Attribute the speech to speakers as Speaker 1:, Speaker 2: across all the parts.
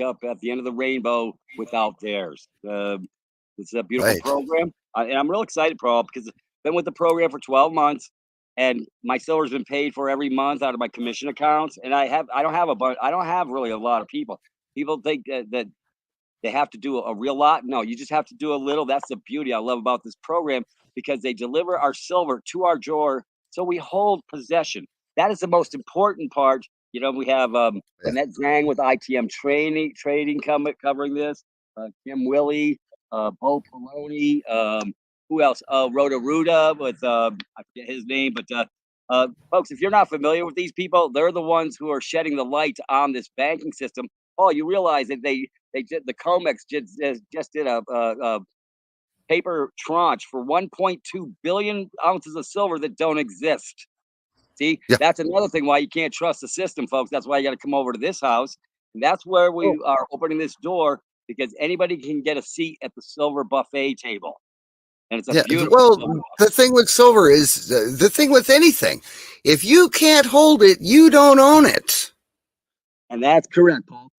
Speaker 1: up at the end of the rainbow without theirs. It's a beautiful
Speaker 2: Right.
Speaker 1: program, and I'm real excited, Paul, because I've been with the program for 12 months, and my silver's been paid for every month out of my commission accounts, and I don't have I don't have really a lot of people. People think that they have to do a real lot. No, you just have to do a little. That's the beauty I love about this program, because they deliver our silver to our drawer, so we hold possession. That is the most important part. You know, we have
Speaker 2: Yeah.
Speaker 1: Annette Zhang with ITM trading covering this. Kim Willie, Bo Poloni, who else? Rhoda Ruda with I forget his name, but folks, if you're not familiar with these people, they're the ones who are shedding the light on this banking system. Oh, you realize that they did the Comex just did a paper tranche for 1.2 billion ounces of silver that don't exist. See,
Speaker 2: Yeah.
Speaker 1: that's another thing why you can't trust the system, folks. That's why you got to come over to this house. And that's where we are opening this door, because anybody can get a seat at the silver buffet table. And it's a
Speaker 2: Yeah.
Speaker 1: beautiful
Speaker 2: Well,
Speaker 1: silver.
Speaker 2: the thing with silver is the thing with anything. If you can't hold it, you don't own it.
Speaker 1: And that's correct, Paul.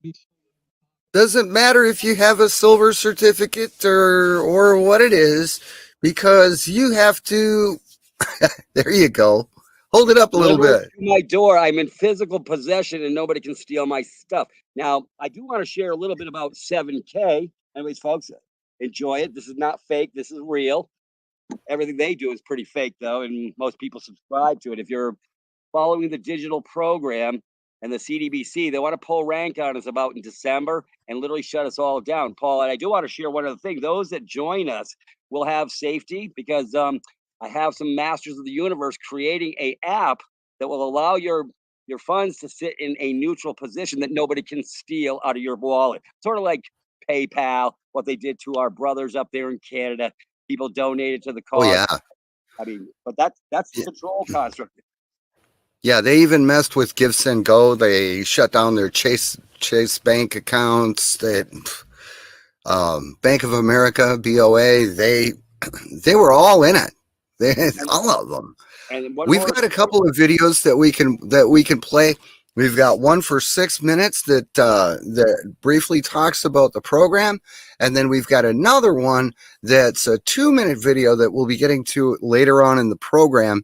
Speaker 2: Doesn't matter if you have a silver certificate or what it is, because you have to. There you go. Hold it up a little bit.
Speaker 1: To my door, I'm in physical possession, and nobody can steal my stuff. Now, I do want to share a little bit about 7K. Anyways, folks, enjoy it. This is not fake. This is real. Everything they do is pretty fake, though, and most people subscribe to it. If you're following the digital program and the CDBC, they want to pull rank on us about in December and literally shut us all down, Paul. And I do want to share one other thing. Those that join us will have safety, because I have some masters of the universe creating a app that will allow your funds to sit in a neutral position that nobody can steal out of your wallet. Sort of like PayPal, what they did to our brothers up there in Canada. People donated to the cause.
Speaker 2: Oh yeah.
Speaker 1: I mean, but that's the control construct.
Speaker 2: Yeah, they even messed with Give Send Go. They shut down their Chase Bank accounts. That Bank of America, BOA, they were all in it. All of them.
Speaker 1: And
Speaker 2: we've got a couple of videos that we can play. We've got one for 6 minutes that briefly talks about the program, and then we've got another one that's a 2-minute video that we'll be getting to later on in the program,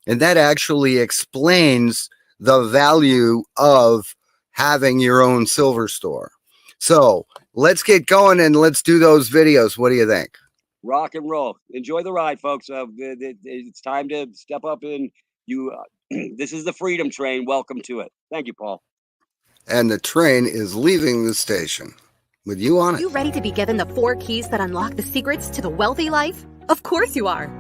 Speaker 2: and that actually explains the value of having your own silver store. So let's get going and let's do those videos. What do you think?
Speaker 1: Rock and roll. Enjoy the ride, folks. It's time to step up in. This is the Freedom Train. Welcome to it. Thank you, Paul.
Speaker 2: And the train is leaving the station with you on it.
Speaker 3: You ready to be given the 4 keys that unlock the secrets to the wealthy life? Of course you are.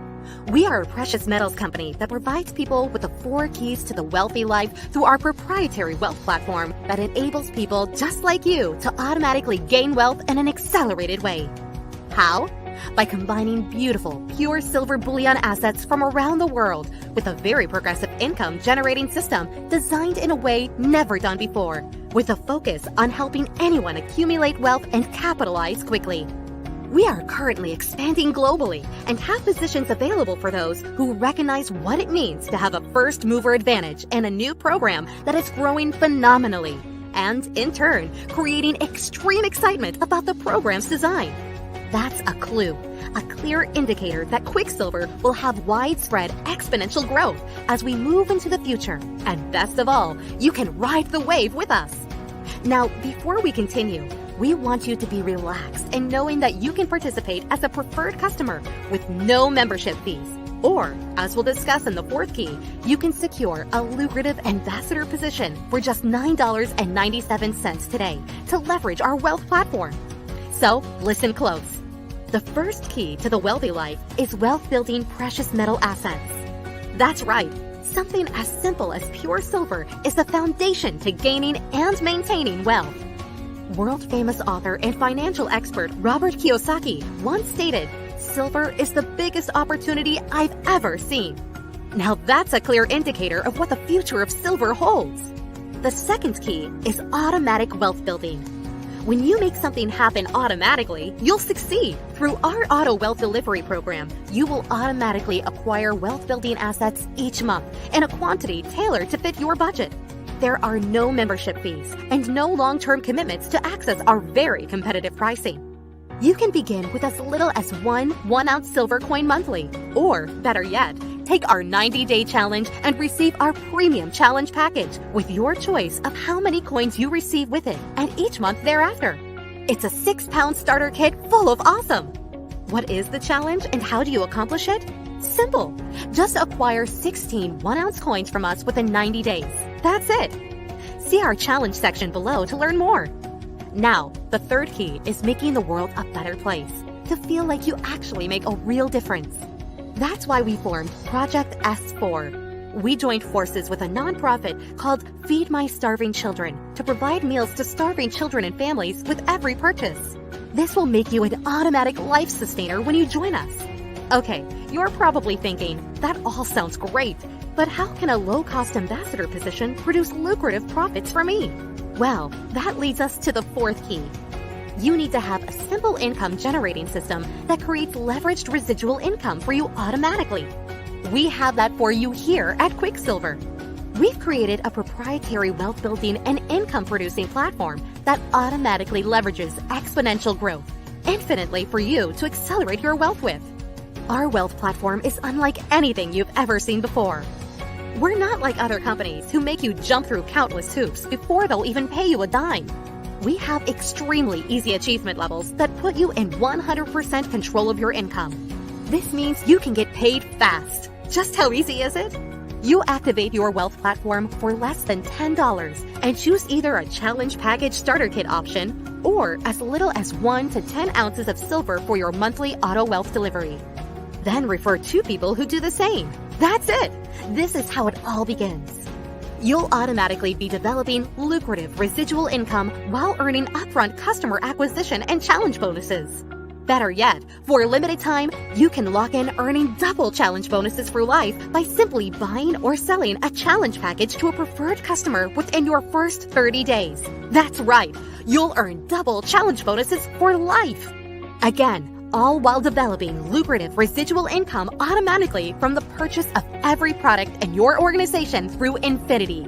Speaker 3: We are a precious metals company that provides people with the 4 keys to the wealthy life through our proprietary wealth platform that enables people just like you to automatically gain wealth in an accelerated way. How? By combining beautiful, pure silver bullion assets from around the world with a very progressive income generating system designed in a way never done before, with a focus on helping anyone accumulate wealth and capitalize quickly. We are currently expanding globally and have positions available for those who recognize what it means to have a first mover advantage in a new program that is growing phenomenally, and in turn, creating extreme excitement about the program's design. That's a clue, a clear indicator that Quicksilver will have widespread exponential growth as we move into the future. And best of all, you can ride the wave with us. Now, before we continue, we want you to be relaxed in knowing that you can participate as a preferred customer with no membership fees. Or, as we'll discuss in the 4th key, you can secure a lucrative ambassador position for just $9.97 today to leverage our wealth platform. So, listen close. The first key to the wealthy life is wealth building precious metal assets. That's right. Something as simple as pure silver is the foundation to gaining and maintaining wealth. World-famous author and financial expert Robert Kiyosaki once stated, "Silver is the biggest opportunity I've ever seen." Now that's a clear indicator of what the future of silver holds. The second key is automatic wealth building. When you make something happen automatically, you'll succeed. Through our Auto Wealth Delivery program, you will automatically acquire wealth-building assets each month in a quantity tailored to fit your budget. There are no membership fees and no long-term commitments to access our very competitive pricing. You can begin with as little as one 1-ounce silver coin monthly, or better yet, take our 90-day challenge and receive our premium challenge package with your choice of how many coins you receive with it and each month thereafter. It's a 6-pound starter kit full of awesome. What is the challenge and how do you accomplish it? Simple. Just acquire 16 1-ounce coins from us within 90 days. That's it. See our challenge section below to learn more. Now, the third key is making the world a better place, to feel like you actually make a real difference. That's why we formed Project S4. We joined forces with a nonprofit called Feed My Starving Children to provide meals to starving children and families with every purchase. This will make you an automatic life sustainer when you join us. Okay, you're probably thinking, that all sounds great, but how can a low-cost ambassador position produce lucrative profits for me? Well, that leads us to the fourth key. You need to have a simple income generating system that creates leveraged residual income for you automatically. We have that for you here at Quicksilver. We've created a proprietary wealth building and income producing platform that automatically leverages exponential growth infinitely for you to accelerate your wealth with. Our wealth platform is unlike anything you've ever seen before. We're not like other companies who make you jump through countless hoops before they'll even pay you a dime. We have extremely easy achievement levels that put you in 100% control of your income. This means you can get paid fast. Just how easy is it? You activate your wealth platform for less than $10 and choose either a challenge package starter kit option or as little as 1 to 10 ounces of silver for your monthly auto wealth delivery. Then refer 2 people who do the same. That's it. This is how it all begins. You'll automatically be developing lucrative residual income while earning upfront customer acquisition and challenge bonuses. Better yet, for a limited time, you can lock in earning double challenge bonuses for life by simply buying or selling a challenge package to a preferred customer within your first 30 days. That's right, you'll earn double challenge bonuses for life. Again, all while developing lucrative residual income automatically from the purchase of every product in your organization through infinity.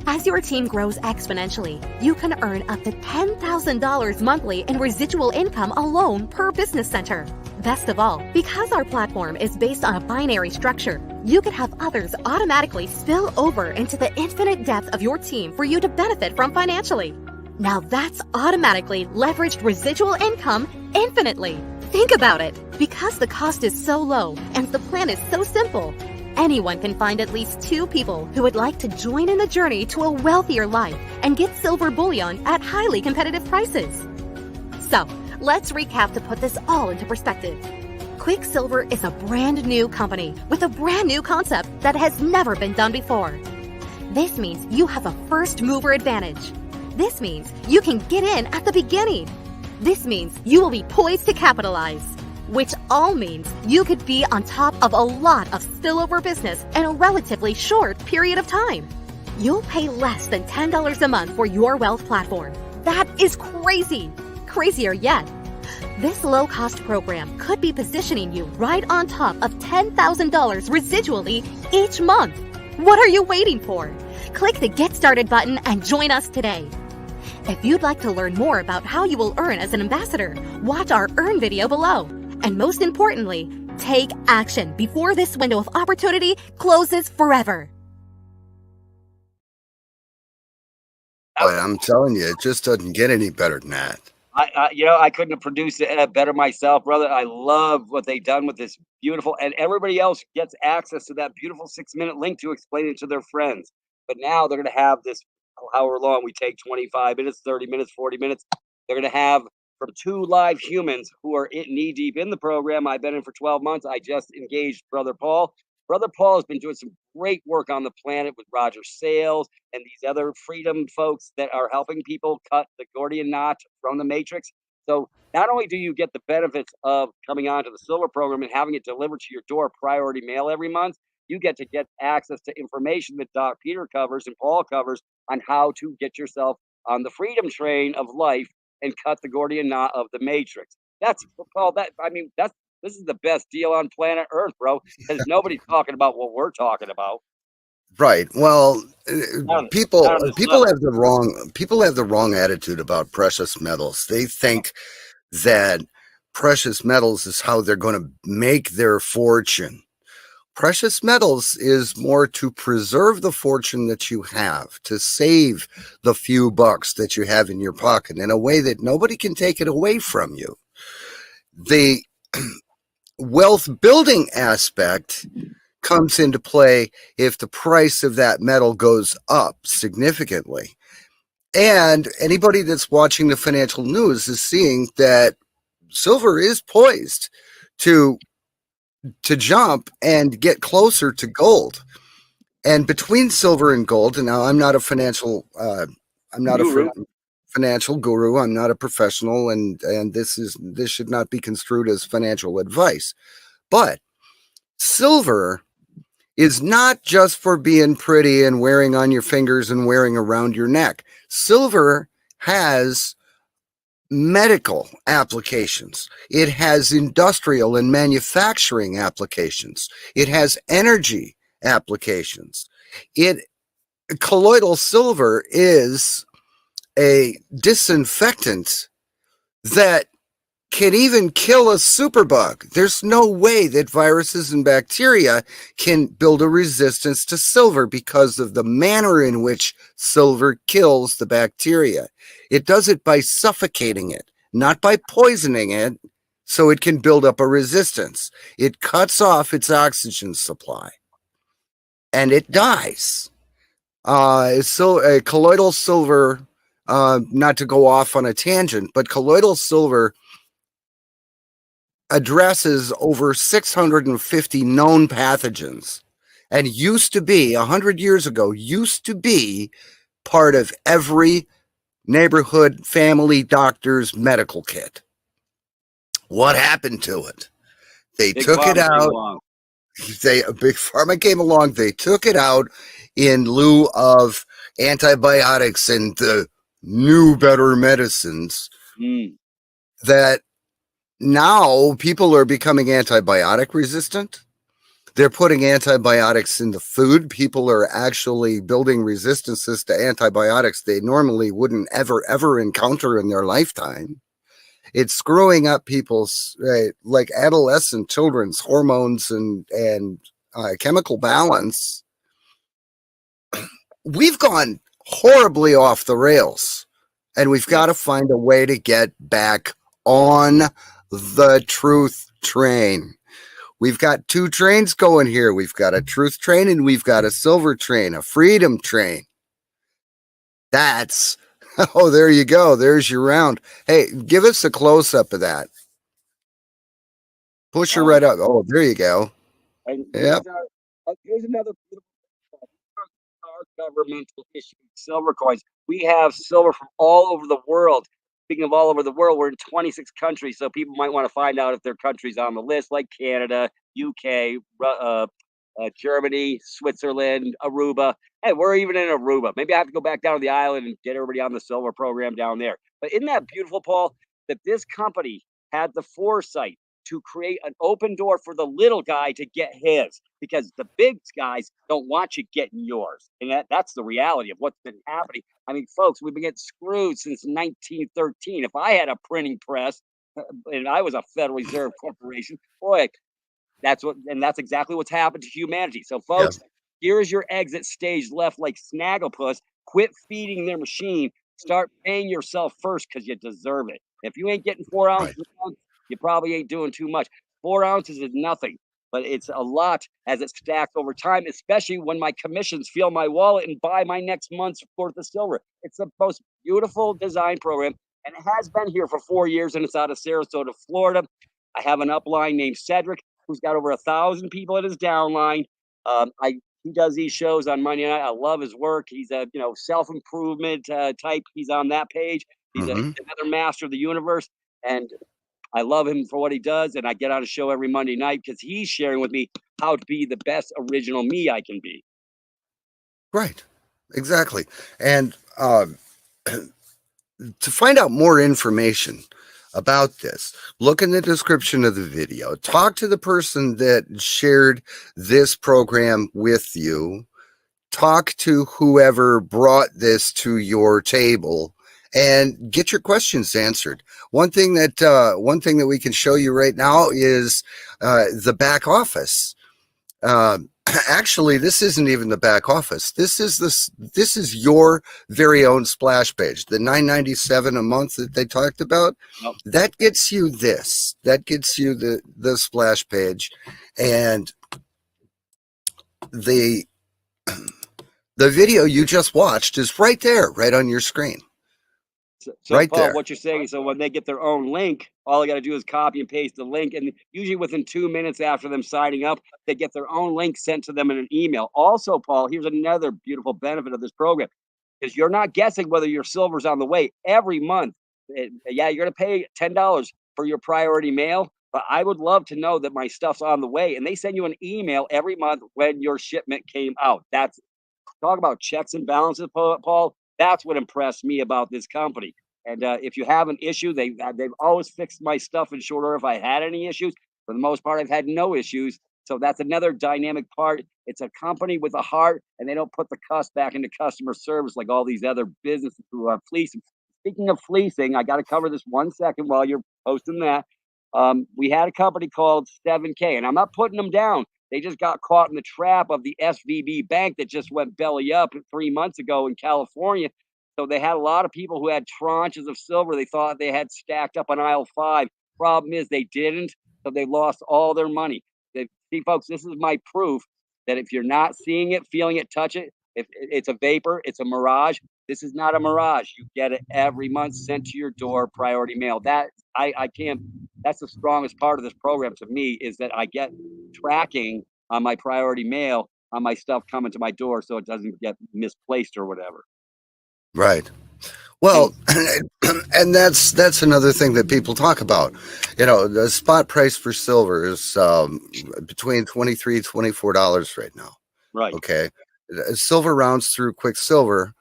Speaker 3: As your team grows exponentially, you can earn up to $10,000 monthly in residual income alone per business center. Best of all, because our platform is based on a binary structure, you can have others automatically spill over into the infinite depth of your team for you to benefit from financially. Now that's automatically leveraged residual income infinitely. Think about it. Because the cost is so low and the plan is so simple, anyone can find at least 2 people who would like to join in the journey to a wealthier life and get silver bullion at highly competitive prices. So, let's recap to put this all into perspective. Quicksilver is a brand new company with a brand new concept that has never been done before. This means you have a first mover advantage. This means you can get in at the beginning. This means you will be poised to capitalize, which all means you could be on top of a lot of spillover business in a relatively short period of time. You'll pay less than $10 a month for your wealth platform. That is crazy! Crazier yet, this low-cost program could be positioning you right on top of $10,000 residually each month. What are you waiting for? Click the Get Started button and join us today. If you'd like to learn more about how you will earn as an ambassador, watch our Earn video below. And most importantly, take action before this window of opportunity closes forever.
Speaker 2: Boy, I'm telling you, it just doesn't get any better than that.
Speaker 1: I couldn't have produced it better myself, brother. I love what they've done with this beautiful, and everybody else gets access to that beautiful 6-minute link to explain it to their friends. But now they're going to have this, however long we take, 25 minutes, 30 minutes, 40 minutes. They're going to have from 2 live humans who are knee deep in the program. I've been in for 12 months. I just engaged Brother Paul. Brother Paul has been doing some great work on the planet with Roger Sales and these other freedom folks that are helping people cut the Gordian knot from the matrix. So not only do you get the benefits of coming onto the Silver program and having it delivered to your door priority mail every month, you get access to information that Doc Peter covers and Paul covers on how to get yourself on the freedom train of life and cut the Gordian knot of the matrix. That's Paul. This is the best deal on planet Earth, bro, because nobody's talking about what we're talking about.
Speaker 2: Right. Well,
Speaker 1: Not
Speaker 2: people
Speaker 1: on this
Speaker 2: people
Speaker 1: level.
Speaker 2: have the wrong attitude about precious metals. They think that precious metals is how they're going to make their fortune. Precious metals is more to preserve the fortune that you have, to save the few bucks that you have in your pocket in a way that nobody can take it away from you. The wealth building aspect comes into play if the price of that metal goes up significantly. And anybody that's watching the financial news is seeing that silver is poised to jump and get closer to gold. And between silver and gold, and now I'm not a
Speaker 1: Guru.
Speaker 2: financial guru. I'm not a professional, and this should not be construed as financial advice. But silver is not just for being pretty and wearing on your fingers and wearing around your neck. Silver has medical applications. It has industrial and manufacturing applications. It has energy applications. Colloidal silver is a disinfectant that can even kill a superbug. There's no way that viruses and bacteria can build a resistance to silver because of the manner in which silver kills the bacteria. It does it by suffocating it, not by poisoning it, so it can build up a resistance. It cuts off its oxygen supply and it dies. So colloidal silver, not to go off on a tangent, but colloidal silver addresses over 650 known pathogens and used to be 100 years ago part of every neighborhood family doctor's medical kit. What happened to it? They
Speaker 1: Big
Speaker 2: took it
Speaker 1: Pharma came
Speaker 2: out.
Speaker 1: along.
Speaker 2: A big pharma came along. They took it out in lieu of antibiotics and the new better medicines that now people are becoming antibiotic resistant. They're putting antibiotics in the food. People are actually building resistances to antibiotics they normally wouldn't ever encounter in their lifetime. It's screwing up people's like adolescent children's hormones and chemical balance. We've gone horribly off the rails, and we've got to find a way to get back on the truth train. We've got two trains going here. We've got a truth train and we've got a silver train, a freedom train. That's, oh, there you go. There's your round. Hey, give us a close up of that. Push her right up. Oh, there you go.
Speaker 1: Yep. Here's another governmental issue. Silver coins. We have silver from all over the world. Speaking of all over the world, we're in 26 countries, so people might want to find out if their country's on the list, like Canada, UK, Germany, Switzerland, Aruba. Hey, we're even in Aruba. Maybe I have to go back down to the island and get everybody on the silver program down there. But isn't that beautiful, Paul, that this company had the foresight to create an open door for the little guy to get his, because the big guys don't want you getting yours. And that's the reality of what's been happening. I mean, folks, we've been getting screwed since 1913. If I had a printing press and I was a Federal Reserve Corporation, boy, that's exactly what's happened to humanity. So, folks, here is your exit stage left like Snagglepuss. Quit feeding their machine. Start paying yourself first because you deserve it. If you ain't getting 4 ounces, you probably ain't doing too much. 4 ounces is nothing, but it's a lot as it stacks over time, especially when my commissions fill my wallet and buy my next month's worth of silver. It's the most beautiful design program, and it has been here for 4 years, and it's out of Sarasota, Florida. I have an upline named Cedric who's got over 1,000 people at his downline. He does these shows on Monday night. I love his work. He's a self-improvement type. He's on that page. He's another master of the universe, and I love him for what he does, and I get on a show every Monday night because he's sharing with me how to be the best original me I can be.
Speaker 2: Right. Exactly. And to find out more information about this, look in the description of the video. Talk to the person that shared this program with you. talk to whoever brought this to your table and get your questions answered. One thing that we can show you right now is the back office. Actually, this isn't even the back office. This is your very own splash page. The $9.97 a month that they talked about.
Speaker 1: Yep.
Speaker 2: That gets you this. That gets you the splash page, and the video you just watched is right there, right on your screen.
Speaker 1: So
Speaker 2: right
Speaker 1: Paul,
Speaker 2: there.
Speaker 1: what you're saying, so when they get their own link, all they got to do is copy and paste the link. And usually within 2 minutes after them signing up, they get their own link sent to them in an email. Also, Paul, here's another beautiful benefit of this program is you're not guessing whether your silver's on the way every month. Yeah, you're going to pay $10 for your priority mail, but I would love to know that my stuff's on the way. And they send you an email every month when your shipment came out. That's talk about checks and balances, Paul. That's what impressed me about this company. And if you have an issue, they've always fixed my stuff in short order if I had any issues. For the most part, I've had no issues. So that's another dynamic part. It's a company with a heart, and they don't put the cuss back into customer service like all these other businesses who are fleecing. Speaking of fleecing, I got to cover this 1 second while you're posting that. We had a company called 7K, and I'm not putting them down. They just got caught in the trap of the SVB bank that just went belly up 3 months ago in California. So they had a lot of people who had tranches of silver. They thought they had stacked up on aisle 5. Problem is they didn't. So they lost all their money. See, folks, this is my proof that if you're not seeing it, feeling it, touch it, if it's a vapor, it's a mirage. This is not a mirage. You get it every month sent to your door, priority mail. That I can't. That's the strongest part of this program to me is that I get tracking on my priority mail on my stuff coming to my door, so it doesn't get misplaced or whatever.
Speaker 2: Right. Well, and that's another thing that people talk about. You know, the spot price for silver is between $23 and $24 right now.
Speaker 1: Right.
Speaker 2: Okay. Silver rounds through Quicksilver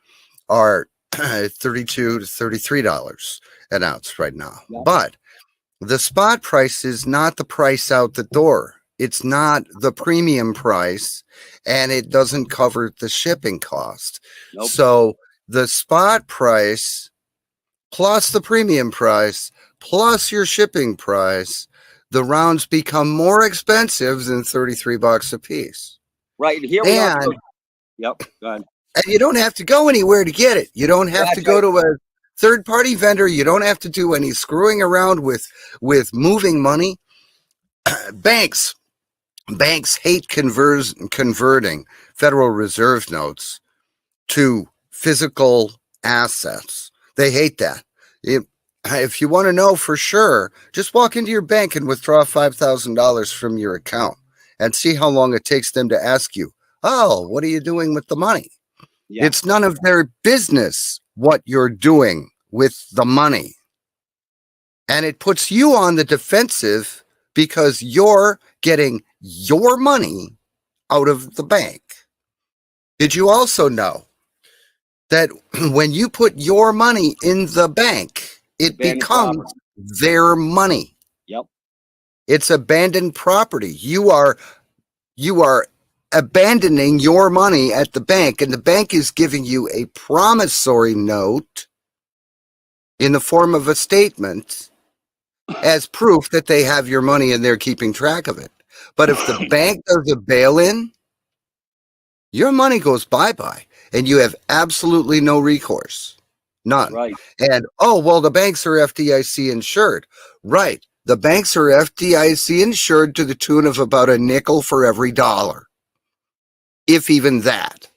Speaker 2: are $32 to $33 an ounce right now.
Speaker 1: Yeah.
Speaker 2: But the spot price is not the price out the door. It's not the premium price, and it doesn't cover the shipping cost.
Speaker 1: Nope.
Speaker 2: So the spot price plus the premium price plus your shipping price, the rounds become more expensive than $33 a piece.
Speaker 1: Right. And here we are. Yep. Go ahead.
Speaker 2: And you don't have to go anywhere to get it. You don't have to go to a third-party vendor. You don't have to do any screwing around with moving money. Banks hate converting Federal Reserve notes to physical assets. They hate that. If you want to know for sure, just walk into your bank and withdraw $5,000 from your account and see how long it takes them to ask you, oh, what are you doing with the money? Yeah. It's none of their business what you're doing with the money. And it puts you on the defensive because you're getting your money out of the bank. Did you also know that when you put your money in the bank, it becomes their money?
Speaker 1: Yep.
Speaker 2: It's abandoned property. You are abandoning your money at the bank, and the bank is giving you a promissory note in the form of a statement as proof that they have your money and they're keeping track of it. But if the bank does a bail-in, your money goes bye-bye, and you have absolutely no recourse. None.
Speaker 1: Right.
Speaker 2: And, oh, well, the banks are FDIC insured. Right. The banks are FDIC insured to the tune of about a nickel for every dollar, if even that.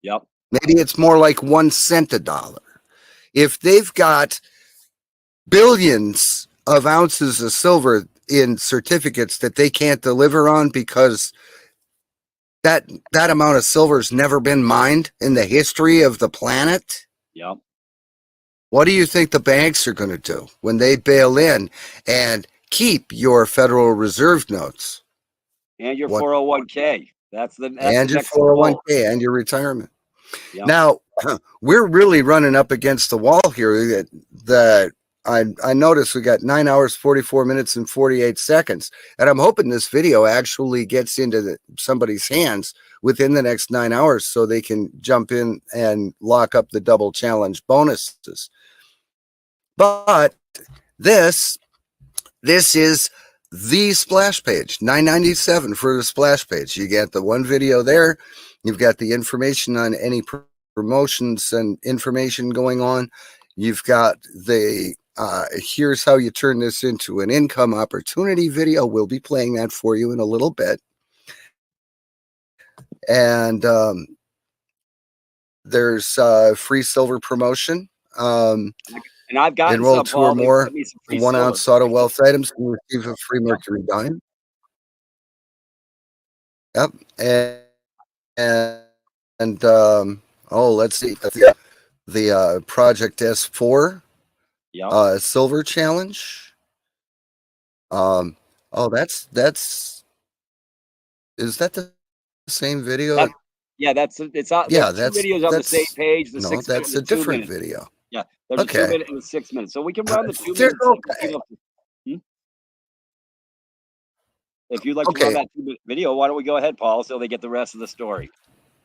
Speaker 1: Yep.
Speaker 2: Maybe it's more like 1 cent a dollar. If they've got billions of ounces of silver in certificates that they can't deliver on because that amount of silver has never been mined in the history of the planet.
Speaker 1: Yep.
Speaker 2: What do you think the banks are going to do when they bail in and keep your Federal Reserve notes?
Speaker 1: And your 401k. That's
Speaker 2: your 401k and your retirement.
Speaker 1: Yep.
Speaker 2: Now, we're really running up against the wall here that I noticed we got 9 hours, 44 minutes, and 48 seconds. And I'm hoping this video actually gets into somebody's hands within the next 9 hours so they can jump in and lock up the double challenge bonuses. But this is the splash page, $9.97 for the splash page. You get the one video there. You've got the information on any promotions and information going on. You've got the here's how you turn this into an income opportunity video. We'll be playing that for you in a little bit. And there's free silver promotion.
Speaker 1: And I've gotten
Speaker 2: enroll
Speaker 1: some,
Speaker 2: two or
Speaker 1: Paul. They
Speaker 2: more
Speaker 1: sent me some free
Speaker 2: 1 ounce
Speaker 1: silver.
Speaker 2: auto wealth items and receive a free mercury dime. Yep. And oh, let's see the Project S4
Speaker 1: Yep.
Speaker 2: silver challenge. Oh, is that the same video?
Speaker 1: Yeah, that's it's on.
Speaker 2: Yeah,
Speaker 1: There's two videos on the same page. The
Speaker 2: no,
Speaker 1: 6
Speaker 2: that's
Speaker 1: minutes
Speaker 2: a
Speaker 1: and 2
Speaker 2: different
Speaker 1: minutes.
Speaker 2: video.
Speaker 1: Yeah, there's
Speaker 2: Okay.
Speaker 1: a 2 minute and a 6 minute. So we can run the 2
Speaker 2: They're
Speaker 1: minutes.
Speaker 2: okay.
Speaker 1: If you'd like to run that 2 minute video, why don't we go ahead, Paul, so they get the rest of the story?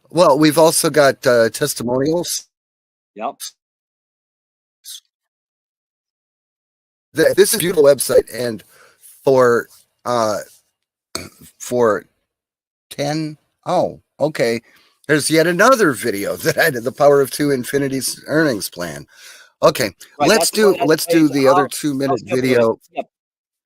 Speaker 2: Well, we've also got testimonials.
Speaker 1: Yep.
Speaker 2: This is a beautiful website, and for 10. Oh, okay. There's yet another video that I did, the Power of Two Infinity's earnings plan. Okay,
Speaker 1: Right,
Speaker 2: let's do the other 2 minute video.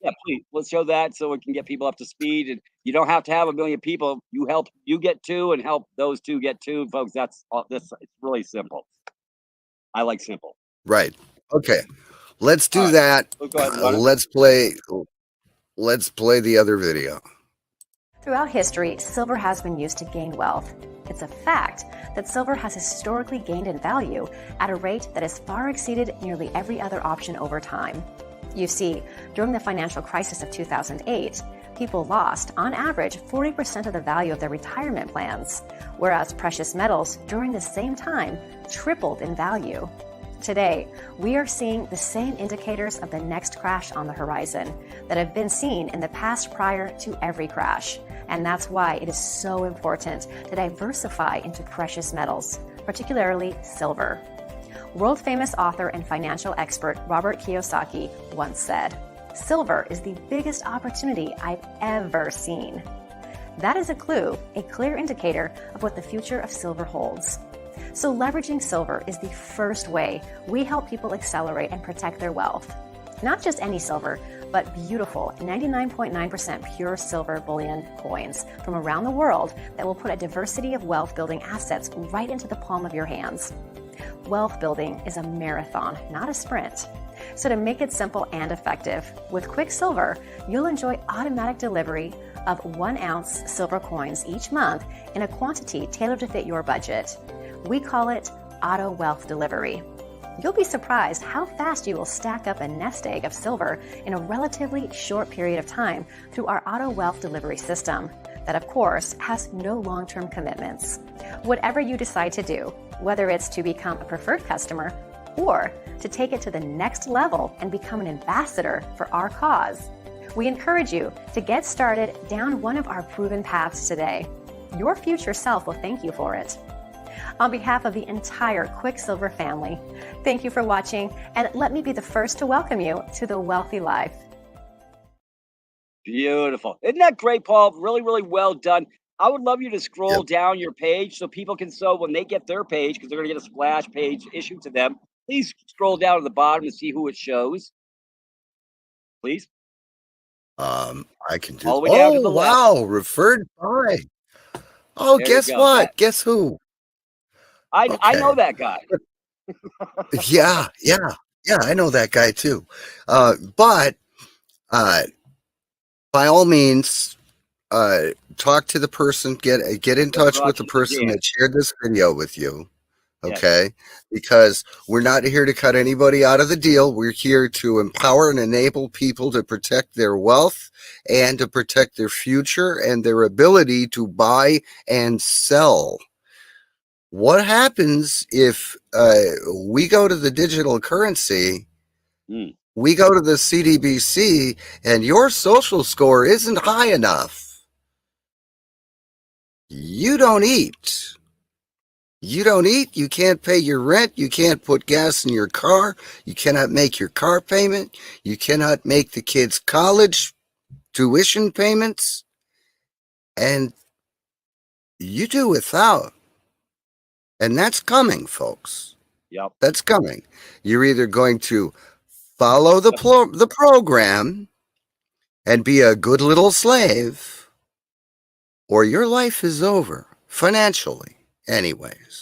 Speaker 1: Yeah, please. Let's show that so we can get people up to speed. And you don't have to have 1 million people. You get 2 and help those 2 get 2, folks. That's all. It's really simple. I like simple.
Speaker 2: Right. Okay. Let's do that.
Speaker 1: We'll go ahead and run it.
Speaker 2: Let's play the other video.
Speaker 4: Throughout history, silver has been used to gain wealth. It's a fact that silver has historically gained in value at a rate that has far exceeded nearly every other option over time. You see, during the financial crisis of 2008, people lost, on average, 40% of the value of their retirement plans, whereas precious metals during the same time tripled in value. Today, we are seeing the same indicators of the next crash on the horizon that have been seen in the past prior to every crash. And that's why it is so important to diversify into precious metals, particularly silver. World-famous author and financial expert Robert Kiyosaki once said, "Silver is the biggest opportunity I've ever seen." That is a clue, a clear indicator of what the future of silver holds. So leveraging silver is the first way we help people accelerate and protect their wealth. Not just any silver, but beautiful 99.9% pure silver bullion coins from around the world that will put a diversity of wealth building assets right into the palm of your hands. Wealth building is a marathon, not a sprint. So to make it simple and effective, with Quicksilver, you'll enjoy automatic delivery of 1 ounce silver coins each month in a quantity tailored to fit your budget. We call it Auto Wealth Delivery. You'll be surprised how fast you will stack up a nest egg of silver in a relatively short period of time through our Auto Wealth Delivery system that, of course, has no long-term commitments. Whatever you decide to do, whether it's to become a preferred customer or to take it to the next level and become an ambassador for our cause, we encourage you to get started down one of our proven paths today. Your future self will thank you for it. On behalf of the entire Quicksilver family, thank you for watching, and let me be the first to welcome you to the Wealthy Life.
Speaker 1: Beautiful. Isn't that great, Paul? Really, really well done. I would love you to scroll down your page so people can when they get their page, because they're going to get a splash page issued to them. Please scroll down to the bottom to see who it shows. Please.
Speaker 2: I can do
Speaker 1: all the way down to the left.
Speaker 2: Wow, referred by. Oh,
Speaker 1: There
Speaker 2: guess
Speaker 1: you go.
Speaker 2: what? Guess who?
Speaker 1: I know that guy.
Speaker 2: Yeah, I know that guy too. But by all means, talk to the person, get in touch with the person that shared this video with you. Okay, because we're not here to cut anybody out of the deal. We're here to empower and enable people to protect their wealth and to protect their future and their ability to buy and sell. What happens if we go to the digital currency we go to the CDBC and your social score isn't high enough, you don't eat. You don't eat, you can't pay your rent, you can't put gas in your car, you cannot make your car payment, you cannot make the kids' college tuition payments, and you do without. And that's coming, folks.
Speaker 1: Yep.
Speaker 2: That's coming. You're either going to follow the program and be a good little slave, or your life is over financially, anyways.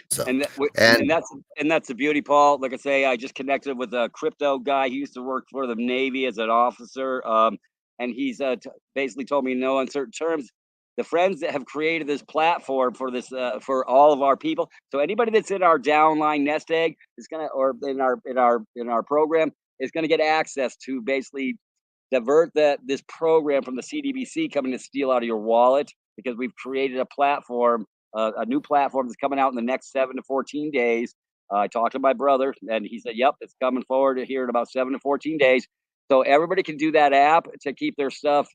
Speaker 2: So,
Speaker 1: And
Speaker 2: and
Speaker 1: that's the beauty, Paul. Like I say, I just connected with a crypto guy. He used to work for the Navy as an officer, and he's basically told me in no uncertain terms, the friends that have created this platform for this for all of our people. So anybody that's in our downline nest egg is gonna, or in our program, is gonna get access to basically divert this program from the CDBC coming to steal out of your wallet, because we've created a platform, a new platform that's coming out in the next 7 to 14 days. I talked to my brother, and he said, "Yep, it's coming forward here in about 7 to 14 days." So everybody can do that app to keep their stuff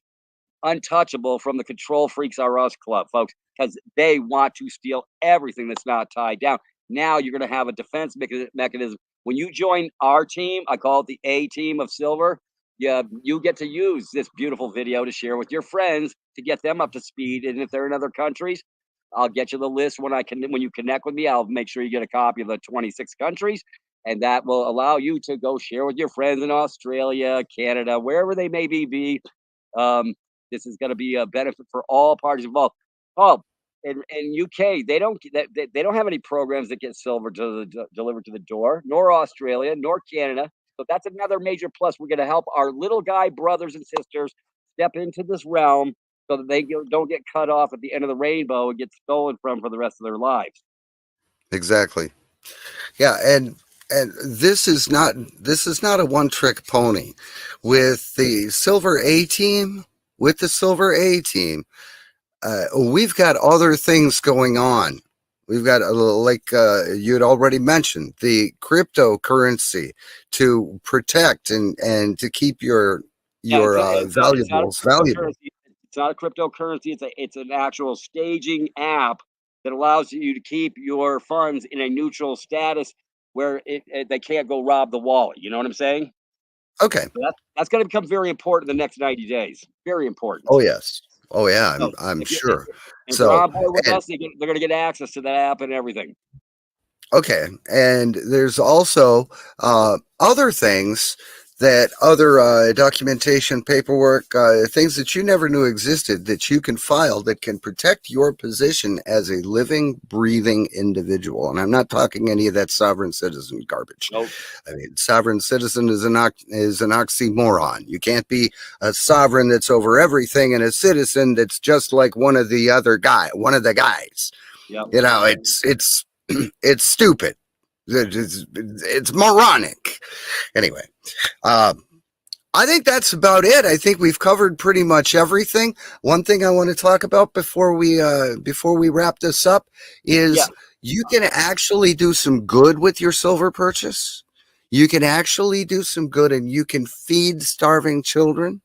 Speaker 1: untouchable from the Control Freaks R Us Club, folks, because they want to steal everything that's not tied down. Now you're going to have a defense mechanism. When you join our team, I call it the A team of Silver. Yeah, you get to use this beautiful video to share with your friends to get them up to speed. And if they're in other countries, I'll get you the list when you connect with me. I'll make sure you get a copy of the 26 countries, and that will allow you to go share with your friends in Australia, Canada, wherever they may be. Um, this is going to be a benefit for all parties involved. Oh, in UK, they don't have any programs that get silver delivered to the door, nor Australia, nor Canada. So that's another major plus. We're going to help our little guy brothers and sisters step into this realm so that they don't get cut off at the end of the rainbow and get stolen from for the rest of their lives.
Speaker 2: exactly. Yeah, and this is not a one trick pony. With the Silver A team, we've got other things going on. We've got like you had already mentioned, the cryptocurrency to protect and to keep your valuables valuable.
Speaker 1: It's not a cryptocurrency. It's an actual staging app that allows you to keep your funds in a neutral status where they can't go rob the wallet. You know what I'm saying?
Speaker 2: Okay.
Speaker 1: So that's going to become very important in the next 90 days. Very important.
Speaker 2: Oh yes. Oh yeah.
Speaker 1: So
Speaker 2: I'm sure.
Speaker 1: if you're
Speaker 2: So
Speaker 1: on board with us, they're going to get access to that app and everything.
Speaker 2: okay, and there's also other things that other documentation, paperwork, things that you never knew existed that you can file that can protect your position as a living, breathing individual. And I'm not talking any of that sovereign citizen garbage.
Speaker 1: Nope.
Speaker 2: I mean, sovereign citizen is an oxymoron. You can't be a sovereign that's over everything and a citizen that's just like one of the guys.
Speaker 1: Yep.
Speaker 2: You know, it's it's stupid. It's moronic. Anyway, I think that's about it. I think we've covered pretty much everything. One thing I want to talk about before we wrap this up is you can actually do some good with your silver purchase. You can actually do some good, and you can feed starving children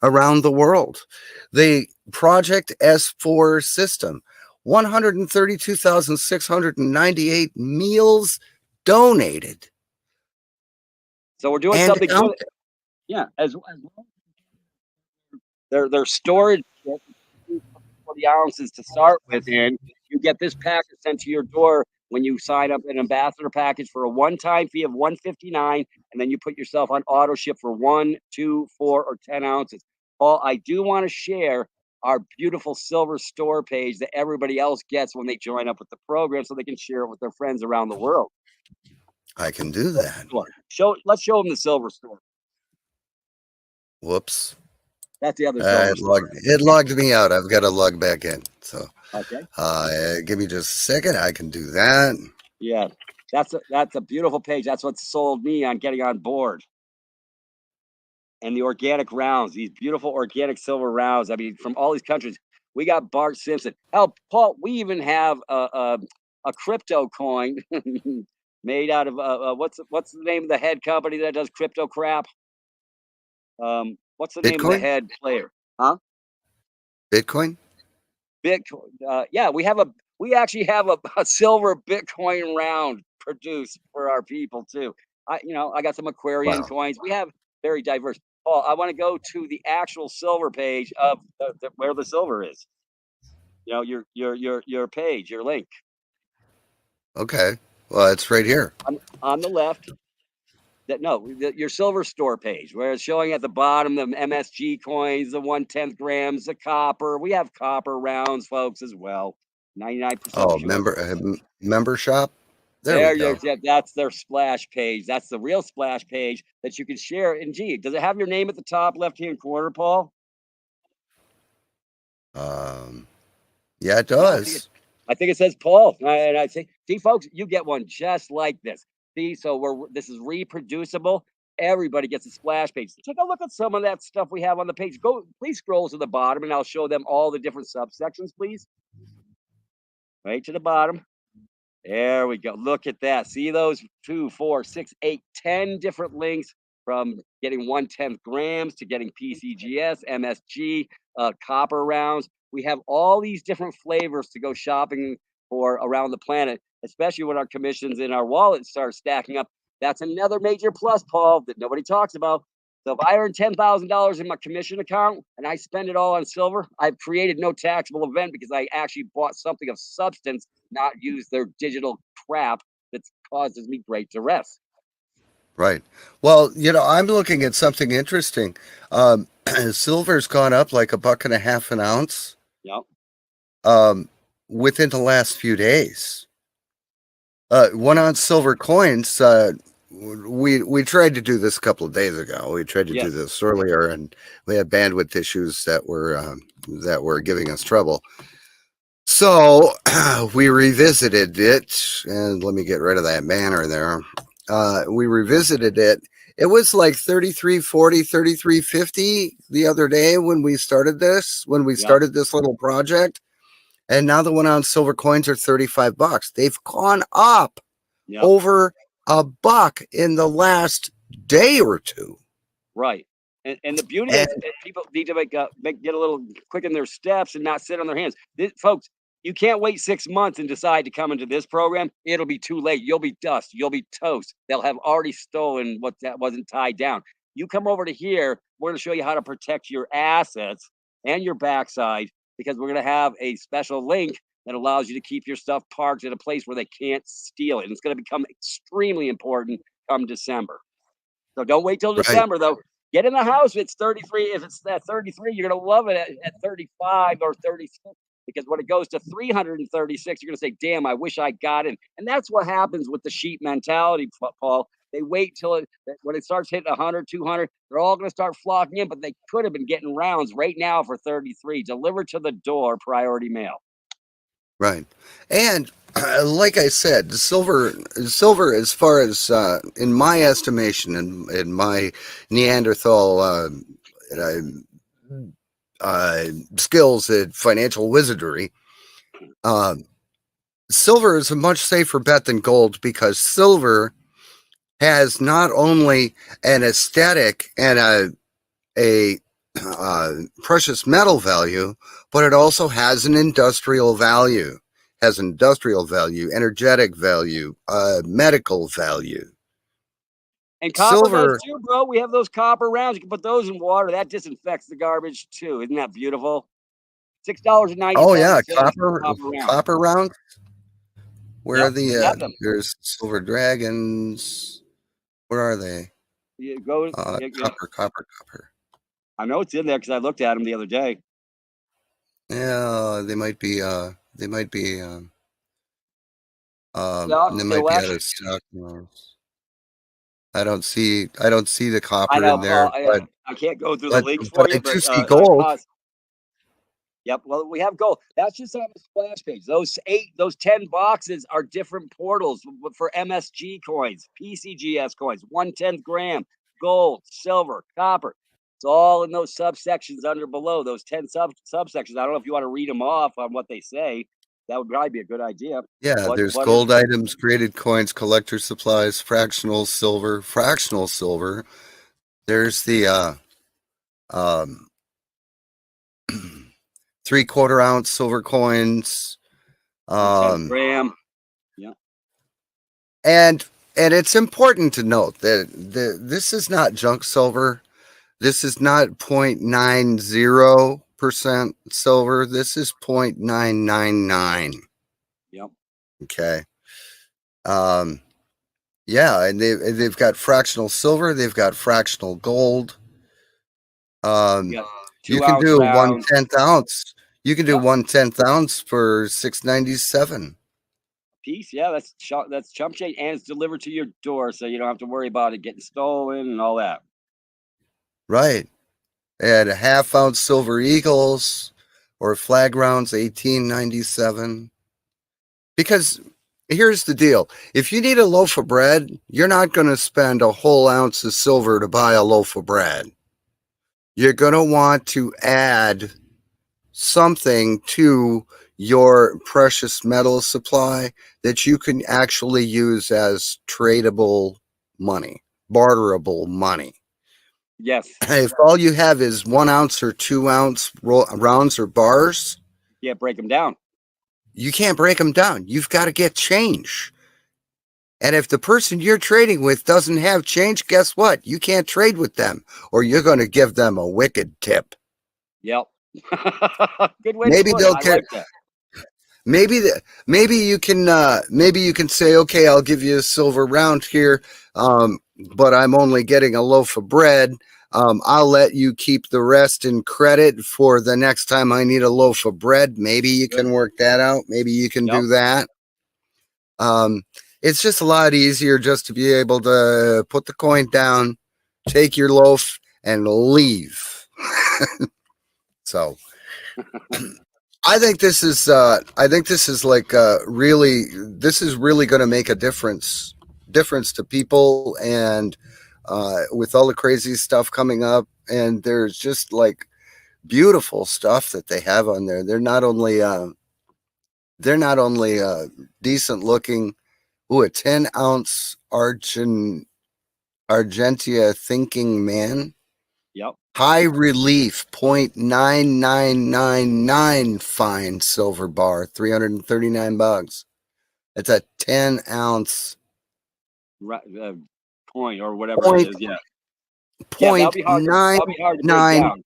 Speaker 2: around the world. The Project S4 system. 132,698 meals donated.
Speaker 1: So we're doing something good. Yeah, as well. Their storage, 40 ounces to start with, and you get this package sent to your door when you sign up an ambassador package for a one-time fee of $159, and then you put yourself on auto ship for 1, 2, 4, or 10 ounces. Paul, I do want to share our beautiful silver store page that everybody else gets when they join up with the program, so they can share it with their friends around the world.
Speaker 2: I can do that.
Speaker 1: Let's show them the silver store.
Speaker 2: Whoops.
Speaker 1: That's the other
Speaker 2: it logged me out. I've got to log back in. So
Speaker 1: okay.
Speaker 2: Give me just a second. I can do that.
Speaker 1: Yeah. That's a beautiful page. That's what sold me on getting on board. And the organic rounds, these beautiful organic silver rounds. I mean, from all these countries. We got Bart Simpson. Hell, Paul, we even have a crypto coin made out of what's the name of the head company that does crypto crap? What's the name of the
Speaker 2: Bitcoin?
Speaker 1: head player? Huh?
Speaker 2: Bitcoin?
Speaker 1: Bitcoin. Yeah, we actually have a silver Bitcoin round produced for our people too. I got some Aquarian
Speaker 2: Wow.
Speaker 1: coins. We have very diverse. Paul, I want to go to the actual silver page of where the silver is. Your page, your link
Speaker 2: Okay. Well, it's right here.
Speaker 1: on the left. Your silver store page where it's showing at the bottom the MSG coins, the 1/10 grams, the copper. We have copper rounds, folks, as well. 99%
Speaker 2: Oh,
Speaker 1: pure.
Speaker 2: member shop. There we
Speaker 1: There,
Speaker 2: go.
Speaker 1: that's their splash page. That's the real splash page that you can share. And gee, does it have your name at the top left-hand corner, Paul?
Speaker 2: Yeah, it
Speaker 1: Yeah,
Speaker 2: does.
Speaker 1: I think it says Paul. And I say, see, folks, you get one just like this. See, so this is reproducible. Everybody gets a splash page. Take a look at some of that stuff we have on the page. Please scroll to the bottom, and I'll show them all the different subsections, please. Right to the bottom. There we go. Look at that. See those 2, 4, 6, 8, 10 different links from getting 1/10 grams to getting PCGS, MSG, copper rounds. We have all these different flavors to go shopping for around the planet, especially when our commissions in our wallets start stacking up. That's another major plus, Paul, that nobody talks about. So if I earn $10,000 in my commission account and I spend it all on silver, I've created no taxable event because I actually bought something of substance, not use their digital crap that causes me great duress.
Speaker 2: Right. Well, I'm looking at something interesting. Silver's gone up like $1.50 an ounce.
Speaker 1: Yep.
Speaker 2: Within the last few days. 1 ounce silver coins. We tried to do this a couple of days ago. We tried to do
Speaker 1: Yes.
Speaker 2: this earlier, and we had bandwidth issues that were giving us trouble. So we revisited it, and let me get rid of that banner there. We revisited it. It was like 33.40, 33.50 the other day when we started this little project. And now the 1 ounce silver coins are $35. They've gone up over $1 in the last day or two.
Speaker 1: Right. And the beauty is that people need to get a little quick in their steps and not sit on their hands. Folks, you can't wait 6 months and decide to come into this program. It'll be too late. You'll be dust. You'll be toast. They'll have already stolen what that wasn't tied down. You come over to here, we're going to show you how to protect your assets and your backside, because we're going to have a special link that allows you to keep your stuff parked at a place where they can't steal it. And it's going to become extremely important come December. So don't wait till December, though. Get in the house. It's 33. If it's at 33, you're going to love it at 35 or 36, because when it goes to 336, you're going to say, damn, I wish I got in. And that's what happens with the sheep mentality, Paul. They wait till when it starts hitting 100, 200, they're all going to start flocking in, but they could have been getting rounds right now for 33, delivered to the door, priority mail.
Speaker 2: Right. And like I said, silver, as far as in my estimation, in my Neanderthal skills at financial wizardry, silver is a much safer bet than gold, because silver has not only an aesthetic and a precious metal value, but it also has an industrial value, energetic value, medical value.
Speaker 1: And copper
Speaker 2: Silver,
Speaker 1: does too, bro. We have those copper rounds. You can put those in water. That disinfects the garbage too. Isn't that beautiful? $6.90.
Speaker 2: oh yeah,
Speaker 1: round.
Speaker 2: copper rounds. Where are
Speaker 1: we have them.
Speaker 2: there's silver dragons. Where are they?
Speaker 1: You go.
Speaker 2: Copper.
Speaker 1: I know it's in there because I looked at them the other day.
Speaker 2: Yeah, they might be out of stock. I don't see the copper in there.
Speaker 1: Paul, I can't go through the links for
Speaker 2: but
Speaker 1: you,
Speaker 2: I do see gold.
Speaker 1: Yep. Well, we have gold. That's just on the splash page. Those 10 boxes are different portals for MSG coins, PCGS coins, 1/10 gram, gold, silver, copper. It's all in those subsections under below, those 10 subsections. I don't know if you want to read them off on what they say. That would probably be a good idea.
Speaker 2: Yeah, there's
Speaker 1: What
Speaker 2: gold items, graded coins, collector supplies, fractional silver. There's the um 3/4 ounce silver coins.
Speaker 1: 10 gram. Yeah.
Speaker 2: And it's important to note that this is not junk silver. This is not 0.90% silver. This is 0.999.
Speaker 1: Yep.
Speaker 2: Okay. Yeah, and they've got fractional silver. They've got fractional gold. You can do 1/10 ounce. You can do 1/10 ounce for $6.97.
Speaker 1: Piece. Yeah, that's chump change, and it's delivered to your door, so you don't have to worry about it getting stolen and all that.
Speaker 2: Right. And a 1/2 ounce silver eagles or flag rounds, $18.97. Because here's the deal. If you need a loaf of bread, you're not going to spend a whole ounce of silver to buy a loaf of bread. You're going to want to add something to your precious metal supply that you can actually use as tradable money, barterable money.
Speaker 1: Yes.
Speaker 2: If all you have is 1 ounce or 2 ounce rounds or bars,
Speaker 1: Yeah, break them down.
Speaker 2: you can't break them down. You've got to get change. And if the person you're trading with doesn't have change, guess what? You can't trade with them, or you're going to give them a wicked tip.
Speaker 1: Yep. Good way
Speaker 2: Maybe
Speaker 1: to put
Speaker 2: they'll
Speaker 1: it. I
Speaker 2: care.
Speaker 1: like that.
Speaker 2: Maybe you can say, okay, I'll give you a silver round here, but I'm only getting a loaf of bread. I'll let you keep the rest in credit for the next time I need a loaf of bread. Maybe you can work that out. Maybe you can do that. It's just a lot easier just to be able to put the coin down, take your loaf, and leave. So I think this is like this is really going to make a difference to people, and with all the crazy stuff coming up, and there's just like beautiful stuff that they have on there. They're not only decent looking. Ooh, a 10 ounce Argentia thinking man.
Speaker 1: Yep.
Speaker 2: High relief 0.9999 fine silver bar, $339. It's a 10 ounce
Speaker 1: Coin or whatever it is. Yeah.
Speaker 2: Point
Speaker 1: that'll be hard to break down.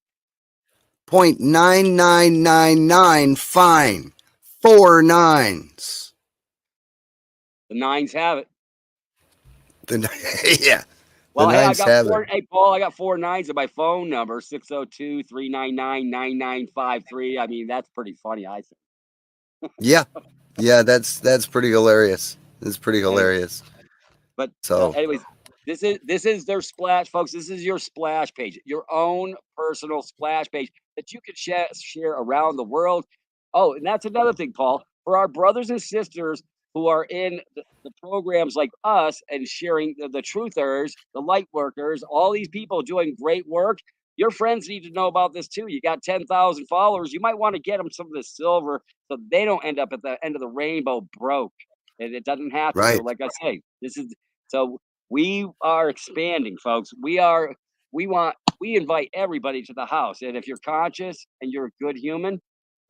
Speaker 2: 0.9999 fine. 4 9s.
Speaker 1: The 9s have it.
Speaker 2: Yeah.
Speaker 1: Well, hey, I got 4. Hey, Paul, I got 4 9s in my phone number, 602-399-9953. I mean, that's pretty funny, I think.
Speaker 2: Yeah, that's pretty hilarious. It's pretty hilarious.
Speaker 1: But
Speaker 2: so,
Speaker 1: anyways, this is their splash, folks. This is your splash page, your own personal splash page that you can share around the world. Oh, and that's another thing, Paul. For our brothers and sisters who are in the programs like us and sharing the truthers, the light workers, all these people doing great work. Your friends need to know about this too. You got 10,000 followers. You might want to get them some of this silver so they don't end up at the end of the rainbow broke. And it doesn't have to.
Speaker 2: Right.
Speaker 1: Like I say, so we are expanding, folks. We invite everybody to the house. And if you're conscious and you're a good human,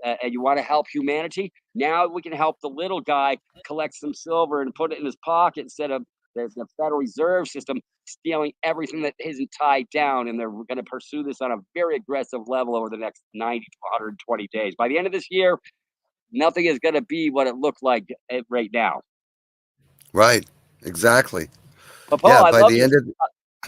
Speaker 1: and you want to help humanity, now we can help the little guy collect some silver and put it in his pocket instead of the Federal Reserve System stealing everything that isn't tied down. And they're going to pursue this on a very aggressive level over the next 90 to 120 days. By the end of this year, nothing is going to be what it looked like right now.
Speaker 2: Right. Exactly.
Speaker 1: But Paul,
Speaker 2: yeah,
Speaker 1: I
Speaker 2: by
Speaker 1: love
Speaker 2: the end of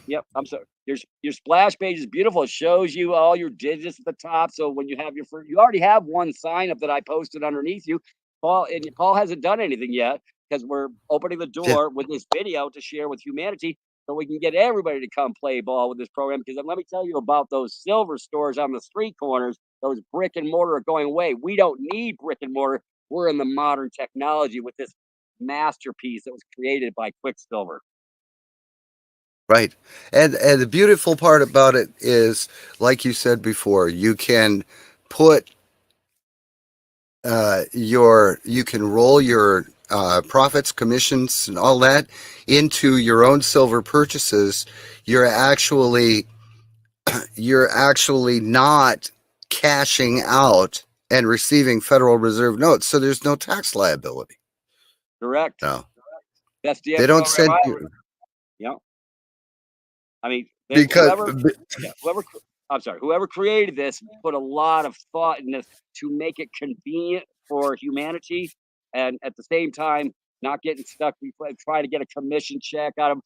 Speaker 1: Yep, I'm sorry. Your splash page is beautiful. It shows you all your digits at the top. So when you have you already have one sign up that I posted underneath you. Paul hasn't done anything yet because we're opening the door with this video to share with humanity so we can get everybody to come play ball with this program. Because let me tell you about those silver stores on the street corners. Those brick and mortar are going away. We don't need brick and mortar. We're in the modern technology with this masterpiece that was created by Quicksilver.
Speaker 2: Right. And the beautiful part about it is, like you said before, you can put you can roll your profits, commissions, and all that into your own silver purchases. You're actually not cashing out and receiving Federal Reserve notes, so there's no tax liability.
Speaker 1: Correct.
Speaker 2: No,
Speaker 1: That's the
Speaker 2: they don't
Speaker 1: program
Speaker 2: send
Speaker 1: I
Speaker 2: you
Speaker 1: would- you know, I mean,
Speaker 2: because
Speaker 1: whoever created this put a lot of thought in this to make it convenient for humanity, and at the same time, not getting stuck. We try to get a commission check out of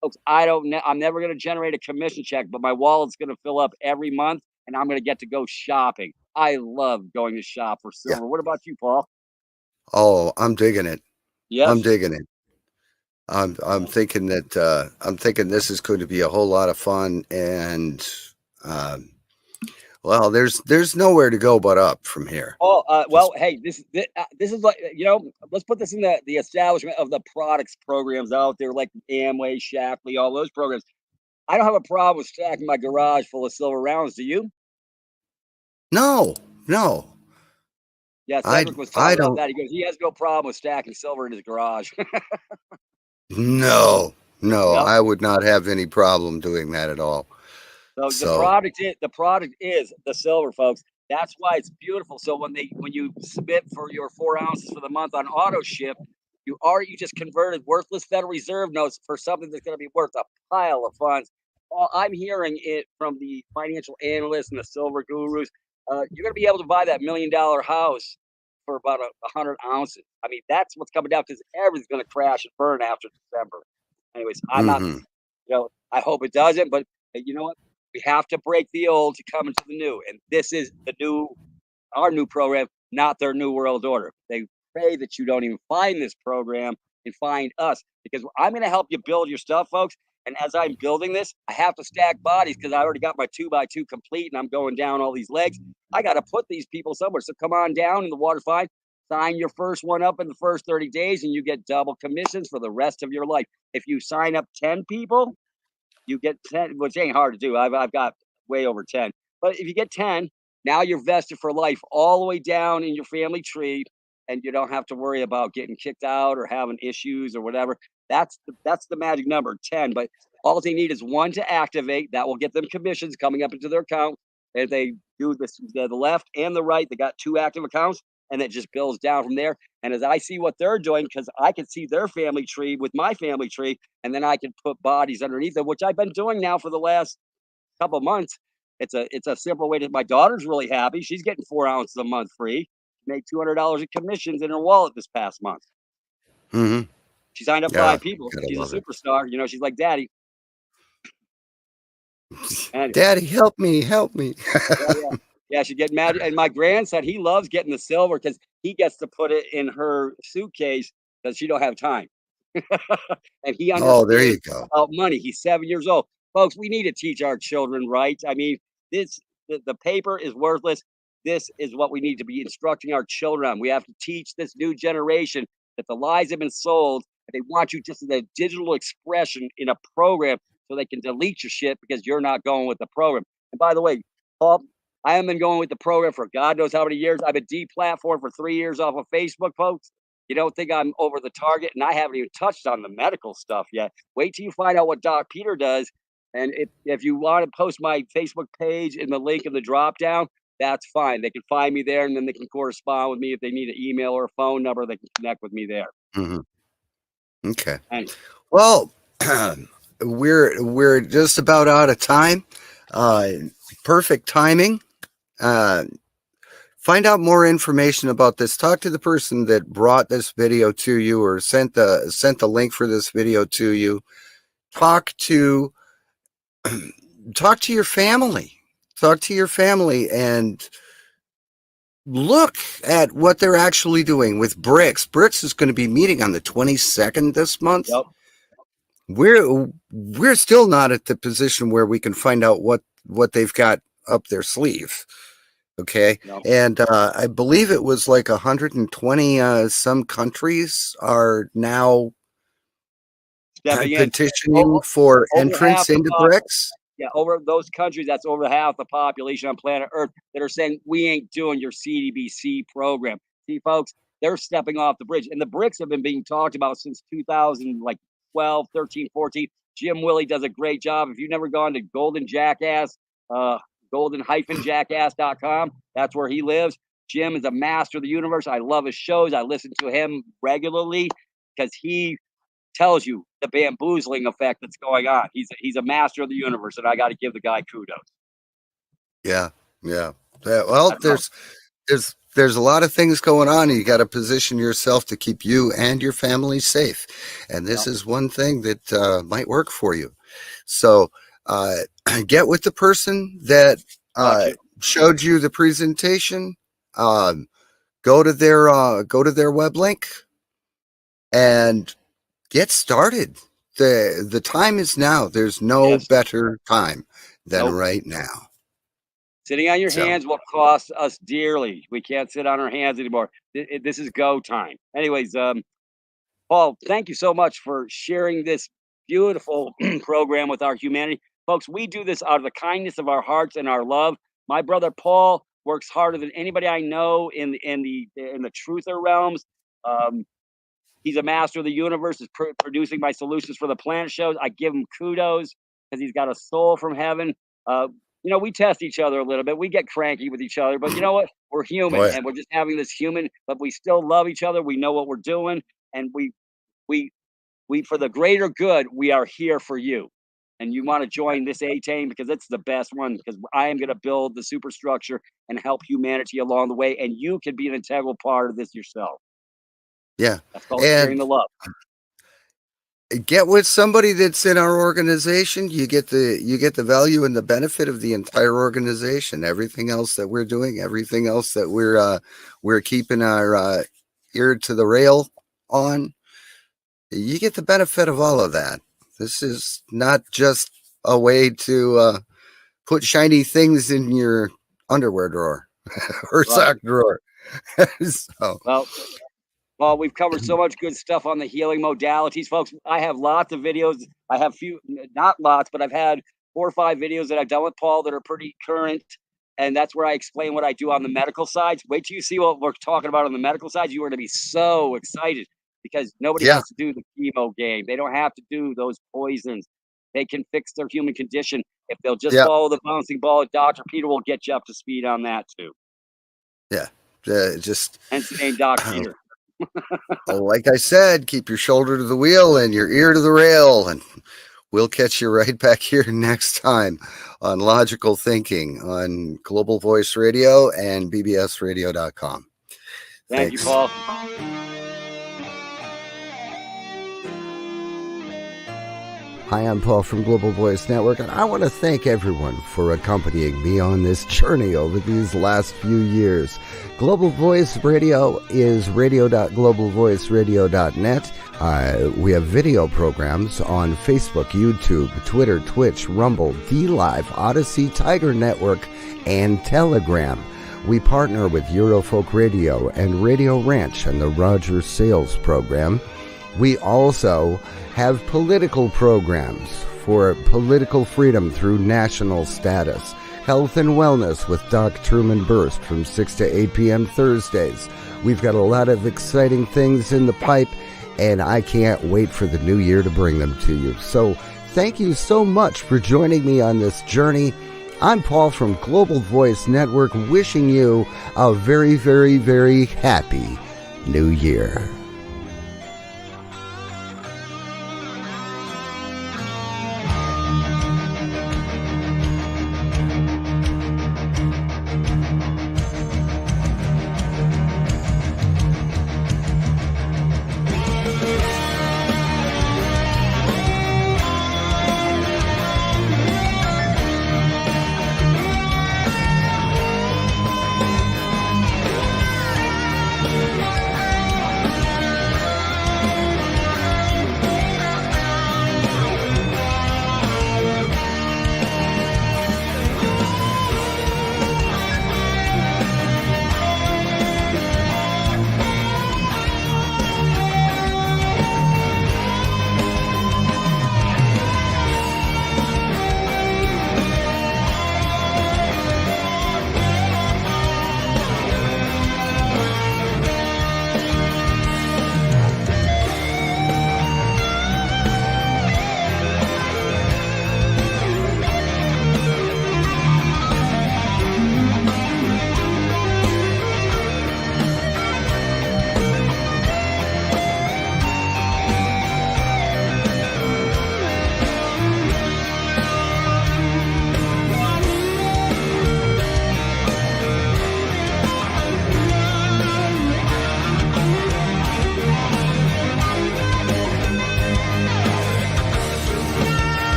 Speaker 1: folks. I'm never going to generate a commission check, but my wallet's going to fill up every month, and I'm going to get to go shopping. I love going to shop for
Speaker 2: yeah.
Speaker 1: silver. What about you, Paul?
Speaker 2: Oh, I'm digging it.
Speaker 1: Yes.
Speaker 2: I'm digging it. I'm thinking this is going to be a whole lot of fun, and well, there's nowhere to go but up from here.
Speaker 1: Oh, well, hey, this is like, let's put this in the establishment of the products programs out there, like Amway, Shapley, all those programs. I don't have a problem with stacking my garage full of silver rounds. Do you?
Speaker 2: No.
Speaker 1: Yeah,
Speaker 2: I
Speaker 1: Cedric was talking about
Speaker 2: don't.
Speaker 1: that. He goes, he has no problem with stacking silver in his garage.
Speaker 2: No,
Speaker 1: Yep.
Speaker 2: I would not have any problem doing that at all.
Speaker 1: So
Speaker 2: So
Speaker 1: the product is the silver, folks. That's why it's beautiful. So when you submit for your 4 ounces for the month on auto ship, you just converted worthless Federal Reserve notes for something that's going to be worth a pile of funds. I'm hearing it from the financial analysts and the silver gurus. You're going to be able to buy that $1 million house for about 100 ounces. I mean, that's what's coming down, because everything's going to crash and burn after December. Anyways, I'm not, I hope it doesn't, but you know what? We have to break the old to come into the new. And this is our new program, not their new world order. They pray that you don't even find this program and find us, because I'm going to help you build your stuff, folks. And as I'm building this, I have to stack bodies because I already got my 2x2 complete and I'm going down all these legs. I got to put these people somewhere. So come on down in the water's fine. Sign your first one up in the first 30 days and you get double commissions for the rest of your life. If you sign up 10 people, you get 10, which ain't hard to do. I've got way over 10. But if you get 10, now you're vested for life all the way down in your family tree, and you don't have to worry about getting kicked out or having issues or whatever. That's the magic number, 10. But all they need is one to activate. That will get them commissions coming up into their account. If they do this, the left and the right, they got 2 active accounts, and it just builds down from there. And as I see what they're doing, because I can see their family tree with my family tree, and then I can put bodies underneath them, which I've been doing now for the last couple of months. It's a simple way to. My daughter's really happy. She's getting 4 ounces a month free. She made $200 in commissions in her wallet this past month.
Speaker 2: Mm-hmm.
Speaker 1: She signed up 5 people. She's a superstar. She's like, Daddy. Anyway.
Speaker 2: Daddy, help me.
Speaker 1: Yeah, she's getting mad. And my grandson, he loves getting the silver because he gets to put it in her suitcase because she don't have time. And he understands
Speaker 2: there you go.
Speaker 1: about money. He's 7 years old. Folks, we need to teach our children right. I mean, the paper is worthless. This is what we need to be instructing our children on. We have to teach this new generation that the lies have been sold. And they want you just as a digital expression in a program so they can delete your shit because you're not going with the program. And by the way, Paul, I haven't been going with the program for God knows how many years. I've been deplatformed for 3 years off of Facebook, folks. You don't think I'm over the target, and I haven't even touched on the medical stuff yet. Wait till you find out what Doc Peter does. And if you want to post my Facebook page in the link in the drop down, that's fine. They can find me there, and then they can correspond with me if they need an email or a phone number. They can connect with me there.
Speaker 2: Mm-hmm. Okay.
Speaker 1: Anyway.
Speaker 2: Well, we're just about out of time. Perfect timing. Find out more information about this. Talk to the person that brought this video to you or sent the link for this video to you. Talk to your family. Talk to your family and look at what they're actually doing with BRICS. BRICS is going to be meeting on the 22nd this month.
Speaker 1: Yep.
Speaker 2: We're still not at the position where we can find out what they've got up their sleeve. Okay. No. And I believe it was like 120 some countries are now petitioning for entrance into BRICS.
Speaker 1: Yeah, over those countries, that's over half the population on planet Earth that are saying we ain't doing your CDBC program. See, folks, they're stepping off the bridge. And the bricks have been being talked about since 2012, 13, 14. Jim Willie does a great job. If you've never gone to Golden Jackass, golden-jackass.com, that's where he lives. Jim is a master of the universe. I love his shows. I listen to him regularly because he tells you the bamboozling effect that's going on. He's a master of the universe, and I got to give the guy kudos.
Speaker 2: Yeah. Well, there's a lot of things going on, and you got to position yourself to keep you and your family safe. And this is one thing that might work for you. So get with the person that showed you the presentation. Go to their web link and get started. The time is now. There's no better time than right now.
Speaker 1: Sitting on your hands will cost us dearly. We can't sit on our hands anymore. This is go time. Anyways, Paul, thank you so much for sharing this beautiful program with our humanity. Folks, we do this out of the kindness of our hearts and our love. My brother Paul works harder than anybody I know in the truther realms. He's a master of the universe, is producing my solutions for the planet shows. I give him kudos because he's got a soul from heaven. We test each other a little bit. We get cranky with each other, but you know what? We're human, and we're just having this human, but we still love each other. We know what we're doing, and we for the greater good, we are here for you. And you want to join this A-Team because it's the best one, because I am going to build the superstructure and help humanity along the way, and you can be an integral part of this yourself.
Speaker 2: Yeah.
Speaker 1: That's called sharing the love.
Speaker 2: Get with somebody that's in our organization. You get the value and the benefit of the entire organization. Everything else that we're doing, everything else that we're keeping our ear to the rail on, you get the benefit of all of that. This is not just a way to put shiny things in your underwear drawer or sock drawer.
Speaker 1: Well, we've covered so much good stuff on the healing modalities, folks. I have lots of videos. I have not lots, but I've had 4 or 5 videos that I've done with Paul that are pretty current. And that's where I explain what I do on the medical side. Wait till you see what we're talking about on the medical side. You are going to be so excited because nobody has to do the chemo game. They don't have to do those poisons. They can fix their human condition if they'll just follow the bouncing ball. Dr. Peter will get you up to speed on that too.
Speaker 2: Yeah.
Speaker 1: Hence the name Doc Peter.
Speaker 2: Like I said, keep your shoulder to the wheel and your ear to the rail, and we'll catch you right back here next time on Logical Thinking on Global Voice Radio and bbsradio.com.
Speaker 1: Thank you, Paul.
Speaker 2: Hi, I'm Paul from Global Voice Network, and I want to thank everyone for accompanying me on this journey over these last few years. Global Voice Radio is radio.globalvoiceradio.net. We have video programs on Facebook, YouTube, Twitter, Twitch, Rumble, Dlive, Odysee, Tiger Network, and Telegram. We partner with Eurofolk Radio and Radio Ranch and the Rogers Sales Program. We also have political programs for political freedom through national status. Health and Wellness with Doc Truman Burst from 6 to 8 p.m. Thursdays. We've got a lot of exciting things in the pipe, and I can't wait for the new year to bring them to you. So thank you so much for joining me on this journey. I'm Paul from Global Voice Network, wishing you a very, very, very happy New Year.